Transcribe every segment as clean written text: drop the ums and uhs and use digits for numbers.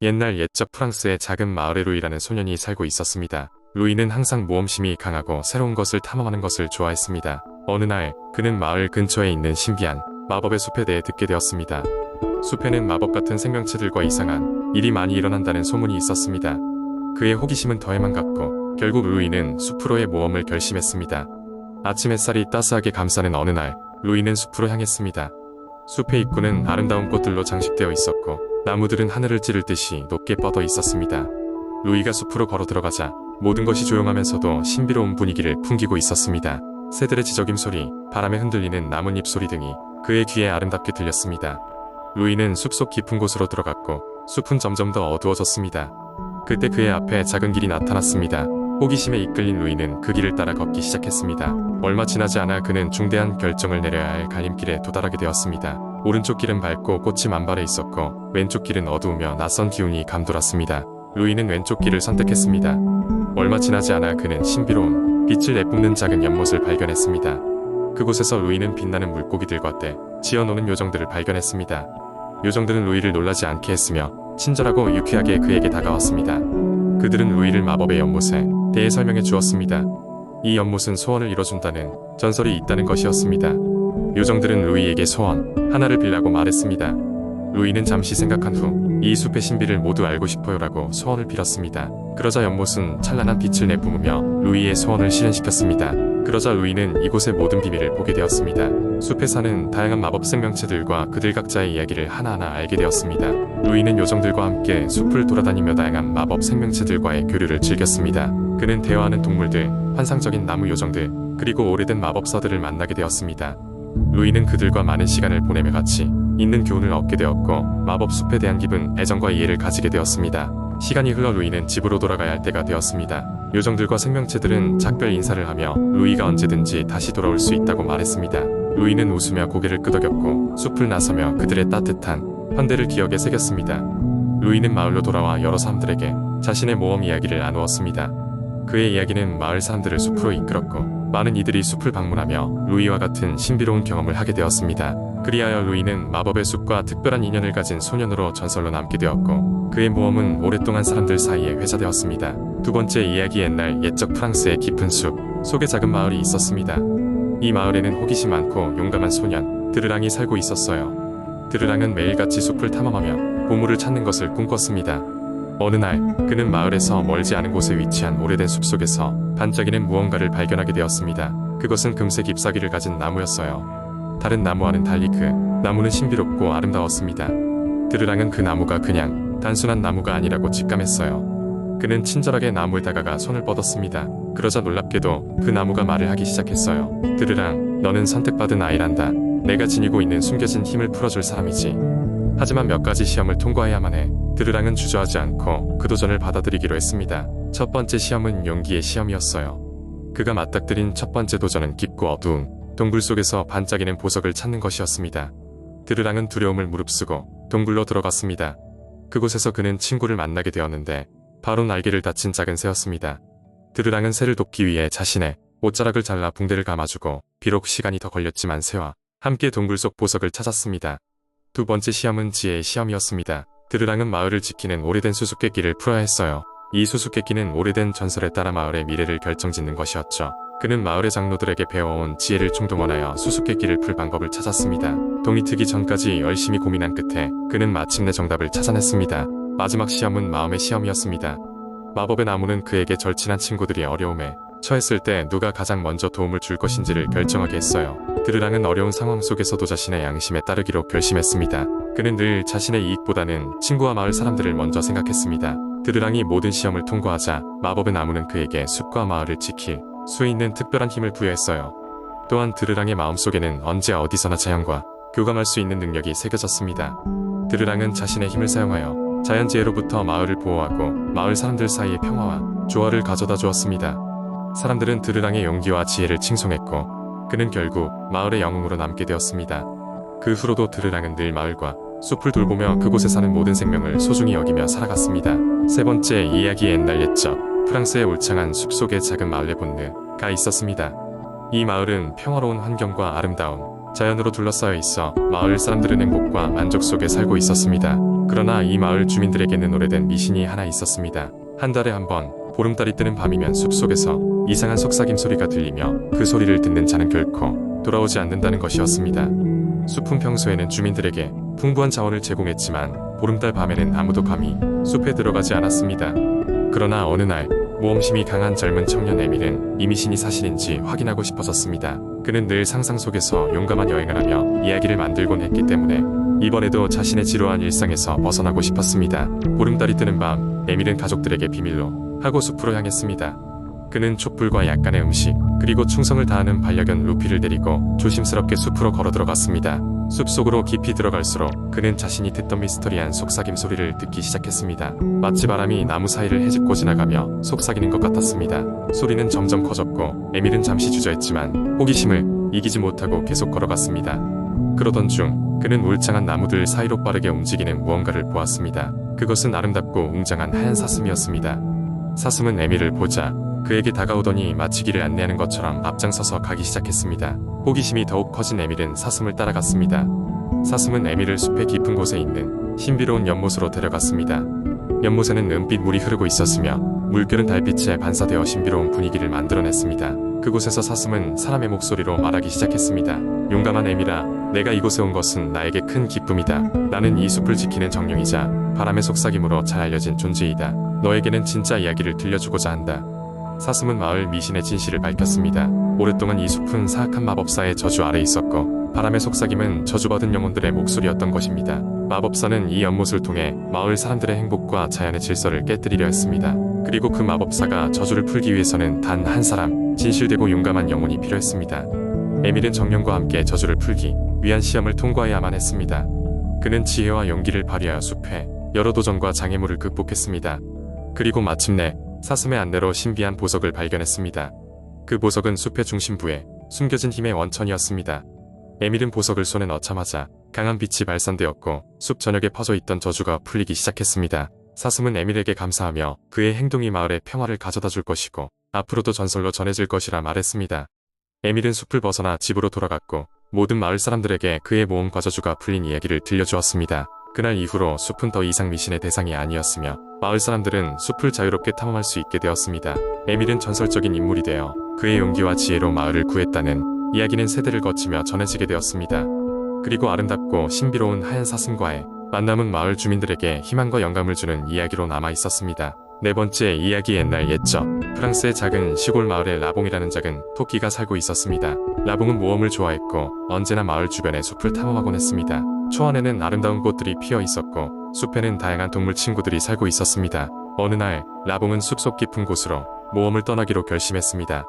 옛날 옛적 프랑스의 작은 마을에 루이라는 소년이 살고 있었습니다. 루이는 항상 모험심이 강하고 새로운 것을 탐험하는 것을 좋아했습니다. 어느 날 그는 마을 근처에 있는 신비한 마법의 숲에 대해 듣게 되었습니다. 숲에는 마법 같은 생명체들과 이상한 일이 많이 일어난다는 소문이 있었습니다. 그의 호기심은 더해만 갔고 결국 루이는 숲으로의 모험을 결심했습니다. 아침 햇살이 따스하게 감싸는 어느 날 루이는 숲으로 향했습니다. 숲의 입구는 아름다운 꽃들로 장식되어 있었고 나무들은 하늘을 찌를 듯이 높게 뻗어 있었습니다. 루이가 숲으로 걸어 들어가자 모든 것이 조용하면서도 신비로운 분위기를 풍기고 있었습니다. 새들의 지저귐 소리, 바람에 흔들리는 나뭇잎 소리 등이 그의 귀에 아름답게 들렸습니다. 루이는 숲속 깊은 곳으로 들어갔고 숲은 점점 더 어두워졌습니다. 그때 그의 앞에 작은 길이 나타났습니다. 호기심에 이끌린 루이는 그 길을 따라 걷기 시작했습니다. 얼마 지나지 않아 그는 중대한 결정을 내려야 할 갈림길에 도달하게 되었습니다. 오른쪽 길은 밝고 꽃이 만발해 있었고 왼쪽 길은 어두우며 낯선 기운이 감돌았습니다. 루이는 왼쪽 길을 선택했습니다. 얼마 지나지 않아 그는 신비로운 빛을 내뿜는 작은 연못을 발견했습니다. 그곳에서 루이는 빛나는 물고기들과 떼 지어노는 요정들을 발견했습니다. 요정들은 루이를 놀라지 않게 했으며 친절하고 유쾌하게 그에게 다가왔습니다. 그들은 루이를 마법의 연못에 대해 설명해 주었습니다. 이 연못은 소원을 이뤄준다는 전설이 있다는 것이었습니다. 요정들은 루이에게 소원 하나를 빌라고 말했습니다. 루이는 잠시 생각한 후 이 숲의 신비를 모두 알고 싶어요라고 소원을 빌었습니다. 그러자 연못은 찬란한 빛을 내뿜으며 루이의 소원을 실현시켰습니다. 그러자 루이는 이곳의 모든 비밀을 보게 되었습니다. 숲에 사는 다양한 마법 생명체들과 그들 각자의 이야기를 하나하나 알게 되었습니다. 루이는 요정들과 함께 숲을 돌아다니며 다양한 마법 생명체들과의 교류를 즐겼습니다. 그는 대화하는 동물들, 환상적인 나무 요정들, 그리고 오래된 마법사들을 만나게 되었습니다. 루이는 그들과 많은 시간을 보내며 같이 있는 교훈을 얻게 되었고 마법 숲에 대한 깊은 애정과 이해를 가지게 되었습니다. 시간이 흘러 루이는 집으로 돌아가야 할 때가 되었습니다. 요정들과 생명체들은 작별 인사를 하며 루이가 언제든지 다시 돌아올 수 있다고 말했습니다. 루이는 웃으며 고개를 끄덕였고 숲을 나서며 그들의 따뜻한 환대를 기억에 새겼습니다. 루이는 마을로 돌아와 여러 사람들에게 자신의 모험 이야기를 나누었습니다. 그의 이야기는 마을 사람들을 숲으로 이끌었고 많은 이들이 숲을 방문하며 루이와 같은 신비로운 경험을 하게 되었습니다. 그리하여 루이는 마법의 숲과 특별한 인연을 가진 소년으로 전설로 남게 되었고 그의 모험은 오랫동안 사람들 사이에 회자되었습니다. 두 번째 이야기 옛날 옛적 프랑스의 깊은 숲 속에 작은 마을이 있었습니다. 이 마을에는 호기심 많고 용감한 소년 드르랑이 살고 있었어요. 드르랑은 매일같이 숲을 탐험하며 보물을 찾는 것을 꿈꿨습니다. 어느 날 그는 마을에서 멀지 않은 곳에 위치한 오래된 숲속에서 반짝이는 무언가를 발견하게 되었습니다. 그것은 금색 잎사귀를 가진 나무였어요. 다른 나무와는 달리 그 나무는 신비롭고 아름다웠습니다. 드르랑은 그 나무가 그냥 단순한 나무가 아니라고 직감했어요. 그는 친절하게 나무에 다가가 손을 뻗었습니다. 그러자 놀랍게도 그 나무가 말을 하기 시작했어요. 드르랑, 너는 선택받은 아이란다. 내가 지니고 있는 숨겨진 힘을 풀어줄 사람이지. 하지만 몇 가지 시험을 통과해야만 해. 드르랑은 주저하지 않고 그 도전을 받아들이기로 했습니다. 첫 번째 시험은 용기의 시험이었어요. 그가 맞닥뜨린 첫 번째 도전은 깊고 어두운 동굴 속에서 반짝이는 보석을 찾는 것이었습니다. 드르랑은 두려움을 무릅쓰고 동굴로 들어갔습니다. 그곳에서 그는 친구를 만나게 되었는데 바로 날개를 다친 작은 새였습니다. 드르랑은 새를 돕기 위해 자신의 옷자락을 잘라 붕대를 감아주고 비록 시간이 더 걸렸지만 새와 함께 동굴 속 보석을 찾았습니다. 두 번째 시험은 지혜의 시험이었습니다. 드르랑은 마을을 지키는 오래된 수수께끼를 풀어야 했어요. 이 수수께끼는 오래된 전설에 따라 마을의 미래를 결정짓는 것이었죠. 그는 마을의 장로들에게 배워온 지혜를 총동원하여 수수께끼를 풀 방법을 찾았습니다. 동이 트기 전까지 열심히 고민한 끝에 그는 마침내 정답을 찾아냈습니다. 마지막 시험은 마음의 시험이었습니다. 마법의 나무는 그에게 절친한 친구들이 어려움에 처했을 때 누가 가장 먼저 도움을 줄 것인지를 결정하게 했어요. 드르랑은 어려운 상황 속에서도 자신의 양심에 따르기로 결심했습니다. 그는 늘 자신의 이익보다는 친구와 마을 사람들을 먼저 생각했습니다. 드르랑이 모든 시험을 통과하자 마법의 나무는 그에게 숲과 마을을 지킬 수 있는 특별한 힘을 부여했어요. 또한 드르랑의 마음속에는 언제 어디서나 자연과 교감할 수 있는 능력이 새겨졌습니다. 드르랑은 자신의 힘을 사용하여 자연재해로부터 마을을 보호하고 마을 사람들 사이의 평화와 조화를 가져다 주었습니다. 사람들은 드르랑의 용기와 지혜를 칭송했고 그는 결국 마을의 영웅으로 남게 되었습니다. 그 후로도 드르랑은 늘 마을과 숲을 돌보며 그곳에 사는 모든 생명을 소중히 여기며 살아갔습니다. 세 번째 이야기 옛날 옛적 프랑스의 울창한 숲속에 작은 마을에 본느가 있었습니다. 이 마을은 평화로운 환경과 아름다운 자연으로 둘러싸여 있어 마을 사람들은 행복과 만족 속에 살고 있었습니다. 그러나 이 마을 주민들에게는 오래된 미신이 하나 있었습니다. 한 달에 한 번 보름달이 뜨는 밤이면 숲속에서 이상한 속삭임 소리가 들리며 그 소리를 듣는 자는 결코 돌아오지 않는다는 것이었습니다. 숲은 평소에는 주민들에게 풍부한 자원을 제공했지만 보름달 밤에는 아무도 감히 숲에 들어가지 않았습니다. 그러나 어느 날 모험심이 강한 젊은 청년 에밀은 이 미신이 사실인지 확인하고 싶어졌습니다. 그는 늘 상상 속에서 용감한 여행을 하며 이야기를 만들곤 했기 때문에 이번에도 자신의 지루한 일상에서 벗어나고 싶었습니다. 보름달이 뜨는 밤, 에밀은 가족들에게 비밀로 하고 숲으로 향했습니다. 그는 촛불과 약간의 음식, 그리고 충성을 다하는 반려견 루피를 데리고 조심스럽게 숲으로 걸어 들어갔습니다. 숲속으로 깊이 들어갈수록 그는 자신이 듣던 미스터리한 속삭임 소리를 듣기 시작했습니다. 마치 바람이 나무 사이를 헤집고 지나가며 속삭이는 것 같았습니다. 소리는 점점 커졌고 에밀은 잠시 주저했지만 호기심을 이기지 못하고 계속 걸어갔습니다. 그러던 중 그는 울창한 나무들 사이로 빠르게 움직이는 무언가를 보았습니다. 그것은 아름답고 웅장한 하얀 사슴이었습니다. 사슴은 에밀을 보자 그에게 다가오더니 마치 길을 안내하는 것처럼 앞장서서 가기 시작했습니다. 호기심이 더욱 커진 에밀은 사슴을 따라갔습니다. 사슴은 에밀을 숲의 깊은 곳에 있는 신비로운 연못으로 데려갔습니다. 연못에는 은빛 물이 흐르고 있었으며 물결은 달빛에 반사되어 신비로운 분위기를 만들어냈습니다. 그곳에서 사슴은 사람의 목소리로 말하기 시작했습니다. 용감한 에밀아, 내가 이곳에 온 것은 나에게 큰 기쁨이다. 나는 이 숲을 지키는 정령이자 바람의 속삭임으로 잘 알려진 존재이다. 너에게는 진짜 이야기를 들려주고자 한다. 사슴은 마을 미신의 진실을 밝혔습니다. 오랫동안 이 숲은 사악한 마법사의 저주 아래 있었고 바람의 속삭임은 저주받은 영혼들의 목소리였던 것입니다. 마법사는 이 연못을 통해 마을 사람들의 행복과 자연의 질서를 깨뜨리려 했습니다. 그리고 그 마법사가 저주를 풀기 위해서는 단 한 사람, 진실되고 용감한 영혼이 필요했습니다. 에밀은 정령과 함께 저주를 풀기 위한 시험을 통과해야만 했습니다. 그는 지혜와 용기를 발휘하여 숲에 여러 도전과 장애물을 극복했습니다. 그리고 마침내 사슴의 안내로 신비한 보석을 발견했습니다. 그 보석은 숲의 중심부에 숨겨진 힘의 원천이었습니다. 에밀은 보석을 손에 넣자마자 강한 빛이 발산되었고 숲 전역에 퍼져있던 저주가 풀리기 시작했습니다. 사슴은 에밀에게 감사하며 그의 행동이 마을에 평화를 가져다 줄 것이고 앞으로도 전설로 전해질 것이라 말했습니다. 에밀은 숲을 벗어나 집으로 돌아갔고 모든 마을 사람들에게 그의 모험과 저주가 풀린 이야기를 들려주었습니다. 그날 이후로 숲은 더 이상 미신의 대상이 아니었으며 마을 사람들은 숲을 자유롭게 탐험할 수 있게 되었습니다. 에밀은 전설적인 인물이 되어 그의 용기와 지혜로 마을을 구했다는 이야기는 세대를 거치며 전해지게 되었습니다. 그리고 아름답고 신비로운 하얀 사슴과의 만남은 마을 주민들에게 희망과 영감을 주는 이야기로 남아 있었습니다. 네 번째 이야기. 옛날 옛적 프랑스의 작은 시골 마을에 라봉이라는 작은 토끼가 살고 있었습니다. 라봉은 모험을 좋아했고 언제나 마을 주변의 숲을 탐험하곤 했습니다. 초원에는 아름다운 꽃들이 피어 있었고 숲에는 다양한 동물 친구들이 살고 있었습니다. 어느 날 라봉은 숲속 깊은 곳으로 모험을 떠나기로 결심했습니다.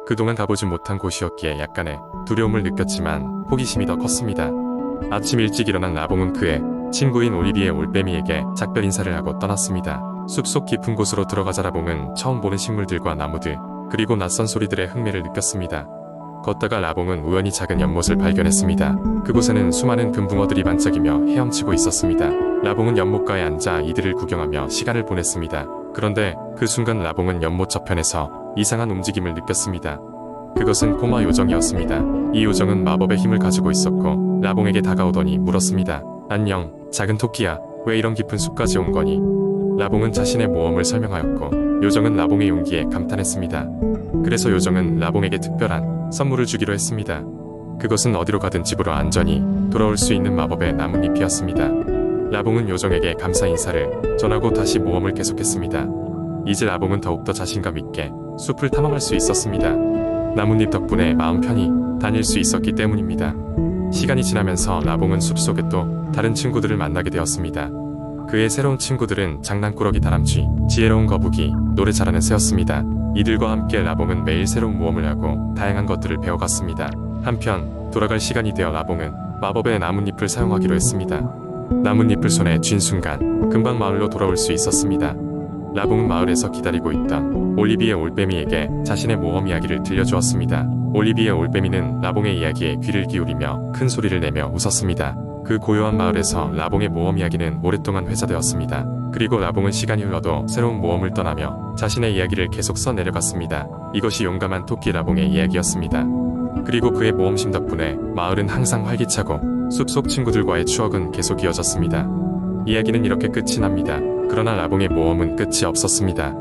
그동안 가보지 못한 곳이었기에 약간의 두려움을 느꼈지만 호기심이 더 컸습니다. 아침 일찍 일어난 라봉은 그의 친구인 올리비에 올빼미에게 작별 인사를 하고 떠났습니다. 숲속 깊은 곳으로 들어가자 라봉은 처음 보는 식물들과 나무들, 그리고 낯선 소리들의 흥미를 느꼈습니다. 걷다가 라봉은 우연히 작은 연못을 발견했습니다. 그곳에는 수많은 금붕어들이 반짝이며 헤엄치고 있었습니다. 라봉은 연못가에 앉아 이들을 구경하며 시간을 보냈습니다. 그런데 그 순간 라봉은 연못 저편에서 이상한 움직임을 느꼈습니다. 그것은 꼬마 요정이었습니다. 이 요정은 마법의 힘을 가지고 있었고 라봉에게 다가오더니 물었습니다. 안녕, 작은 토끼야. 왜 이런 깊은 숲까지 온 거니? 라봉은 자신의 모험을 설명하였고 요정은 라봉의 용기에 감탄했습니다. 그래서 요정은 라봉에게 특별한 선물을 주기로 했습니다. 그것은 어디로 가든 집으로 안전히 돌아올 수 있는 마법의 나뭇잎이었습니다. 라봉은 요정에게 감사 인사를 전하고 다시 모험을 계속했습니다. 이제 라봉은 더욱더 자신감 있게 숲을 탐험할 수 있었습니다. 나뭇잎 덕분에 마음 편히 다닐 수 있었기 때문입니다. 시간이 지나면서 라봉은 숲속에 또 다른 친구들을 만나게 되었습니다. 그의 새로운 친구들은 장난꾸러기 다람쥐, 지혜로운 거북이, 노래 잘하는 새였습니다. 이들과 함께 라봉은 매일 새로운 모험을 하고 다양한 것들을 배워갔습니다. 한편 돌아갈 시간이 되어 라봉은 마법의 나뭇잎을 사용하기로 했습니다. 나뭇잎을 손에 쥔 순간 금방 마을로 돌아올 수 있었습니다. 라봉은 마을에서 기다리고 있던 올리비에 올빼미에게 자신의 모험 이야기를 들려주었습니다. 올리비에 올빼미는 라봉의 이야기에 귀를 기울이며 큰 소리를 내며 웃었습니다. 그 고요한 마을에서 라봉의 모험 이야기는 오랫동안 회자되었습니다. 그리고 라봉은 시간이 흘러도 새로운 모험을 떠나며 자신의 이야기를 계속 써내려갔습니다. 이것이 용감한 토끼 라봉의 이야기였습니다. 그리고 그의 모험심 덕분에 마을은 항상 활기차고 숲속 친구들과의 추억은 계속 이어졌습니다. 이야기는 이렇게 끝이 납니다. 그러나 라봉의 모험은 끝이 없었습니다.